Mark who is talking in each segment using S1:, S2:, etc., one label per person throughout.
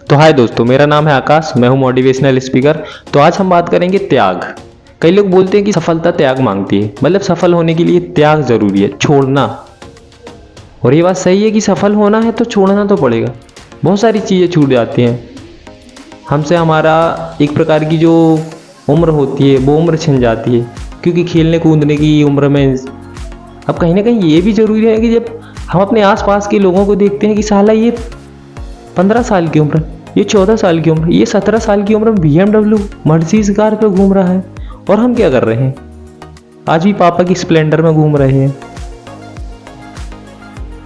S1: तो हाय दोस्तों, मेरा नाम है आकाश। मैं हूं मोटिवेशनल स्पीकर। तो आज हम बात करेंगे त्याग। कई लोग बोलते हैं कि सफलता त्याग मांगती है, मतलब सफल होने के लिए त्याग जरूरी है, छोड़ना। और ये बात सही है कि सफल होना है तो छोड़ना तो पड़ेगा। बहुत सारी चीज़ें छूट जाती हैं हमसे। हमारा एक प्रकार की जो उम्र होती है वो उम्र छिन जाती है, क्योंकि खेलने कूदने की उम्र में अब कहीं ना कहीं ये भी ज़रूरी है कि जब हम अपने आसपास के लोगों को देखते हैं कि साला ये 15 साल की उम्र, ये 14 साल की उम्र, ये 17 साल की उम्र में BMW मर्सिडीज कार पे घूम रहा है, और हम क्या कर रहे हैं? आज भी पापा की स्प्लेंडर में घूम रहे हैं।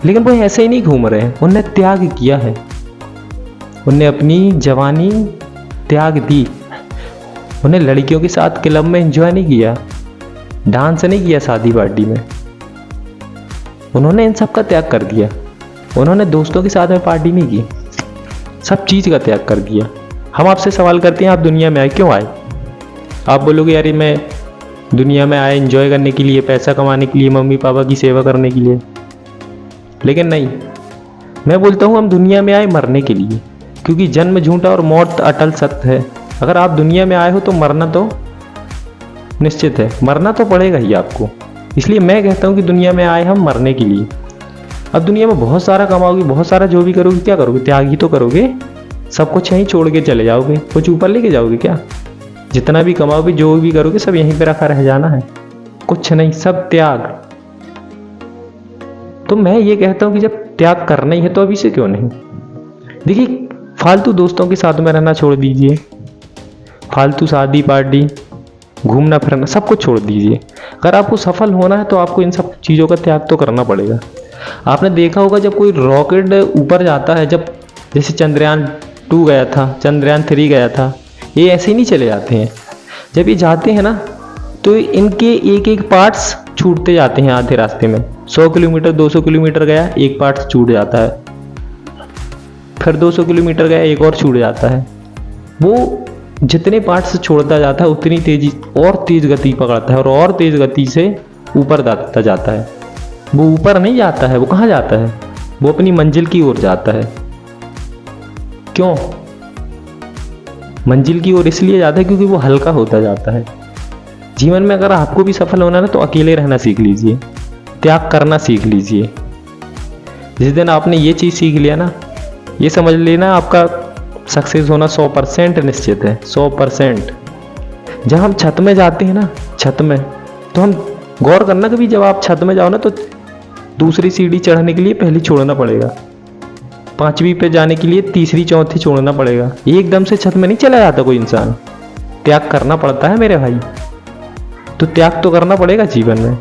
S1: लेकिन वो ऐसे ही नहीं घूम रहे हैं, उनने त्याग किया है। उनने अपनी जवानी त्याग दी। उन्हें लड़कियों के साथ क्लब में एंजॉय नहीं किया, डांस नहीं किया शादी पार्टी में। उन्होंने इन सब का त्याग कर दिया। उन्होंने दोस्तों के साथ में पार्टी नहीं की, सब चीज़ का त्याग कर दिया। हम आपसे सवाल करते हैं, आप दुनिया में आए क्यों आए? आप बोलोगे यार मैं दुनिया में आया एंजॉय करने के लिए, पैसा कमाने के लिए, मम्मी पापा की सेवा करने के लिए। लेकिन नहीं, मैं बोलता हूँ हम दुनिया में आए मरने के लिए, क्योंकि जन्म झूठा और मौत अटल सत्य है। अगर आप दुनिया में आए हो तो मरना तो निश्चित है, मरना तो पड़ेगा ही आपको। इसलिए मैं कहता हूँ कि दुनिया में आए हम मरने के लिए। अब दुनिया में बहुत सारा कमाओगे, बहुत सारा जो भी करोगे, क्या करोगे? त्याग ही तो करोगे। सब कुछ यहीं छोड़ के चले जाओगे, कुछ ऊपर लेके जाओगे क्या? जितना भी कमाओगे, जो भी करोगे, सब यहीं पे रखा रह जाना है, कुछ नहीं, सब त्याग। तो मैं ये कहता हूँ कि जब त्याग करना ही है तो अभी से क्यों नहीं? देखिए, फालतू दोस्तों के साथ में रहना छोड़ दीजिए, फालतू शादी पार्टी, घूमना फिरना, सब कुछ छोड़ दीजिए। अगर आपको सफल होना है तो आपको इन सब चीज़ों का त्याग तो करना पड़ेगा। आपने देखा होगा जब कोई रॉकेट ऊपर जाता है, जब जैसे चंद्रयान 2 गया था, चंद्रयान 3 गया था, ये ऐसे ही नहीं चले जाते हैं। जब ये जाते हैं ना तो इनके एक एक पार्ट्स छूटते जाते हैं आधे रास्ते में। 100 किलोमीटर 200 किलोमीटर गया, एक पार्ट छूट जाता है, फिर 200 किलोमीटर गया, एक और छूट जाता है। वो जितने पार्ट्स छोड़ता जाता है उतनी तेजी और तेज गति पकड़ता है, और तेज गति से ऊपर जाता जाता है। वो ऊपर नहीं जाता है, वो कहाँ जाता है? वो अपनी मंजिल की ओर जाता है। क्यों मंजिल की ओर? इसलिए जाता है क्योंकि वो हल्का होता जाता है। जीवन में अगर आपको भी सफल होना है तो अकेले रहना सीख लीजिए, त्याग करना सीख लीजिए। जिस दिन आपने ये चीज़ सीख लिया ना, ये समझ लेना आपका सक्सेस होना 100% निश्चित है, 100%। जब हम छत में जाते हैं ना, छत में, तो हम गौर करना, कभी जब आप छत में जाओ ना तो दूसरी सीढ़ी चढ़ने के लिए पहली छोड़ना पड़ेगा, 5वीं पे जाने के लिए तीसरी चौथी छोड़ना पड़ेगा। एकदम से छत में नहीं चला जाता कोई इंसान, त्याग करना पड़ता है मेरे भाई। तो त्याग तो करना पड़ेगा जीवन में,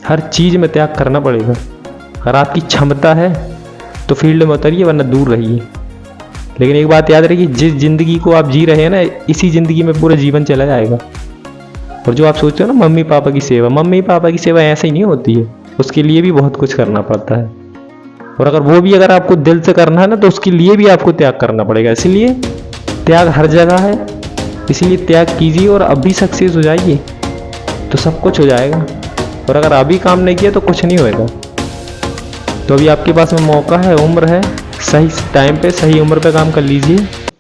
S1: हर चीज़ में त्याग करना पड़ेगा। अगर आपकी क्षमता है तो फील्ड में उतरिए, वरना दूर रहिए। लेकिन एक बात याद रखिए, जिस जिंदगी को आप जी रहे हैं ना, इसी जिंदगी में पूरा जीवन चला जाएगा। और जो आप सोचते हो ना मम्मी पापा की सेवा, मम्मी पापा की सेवा ऐसे ही नहीं होती है, उसके लिए भी बहुत कुछ करना पड़ता है। और अगर वो भी अगर आपको दिल से करना है ना, तो उसके लिए भी आपको त्याग करना पड़ेगा। इसलिए त्याग हर जगह है, इसीलिए त्याग कीजिए और अभी सक्सेस हो जाइए तो सब कुछ हो जाएगा। और अगर अभी काम नहीं किया तो कुछ नहीं होएगा। तो अभी आपके पास में मौका है, उम्र है, सही टाइम पे सही उम्र पे काम कर लीजिए।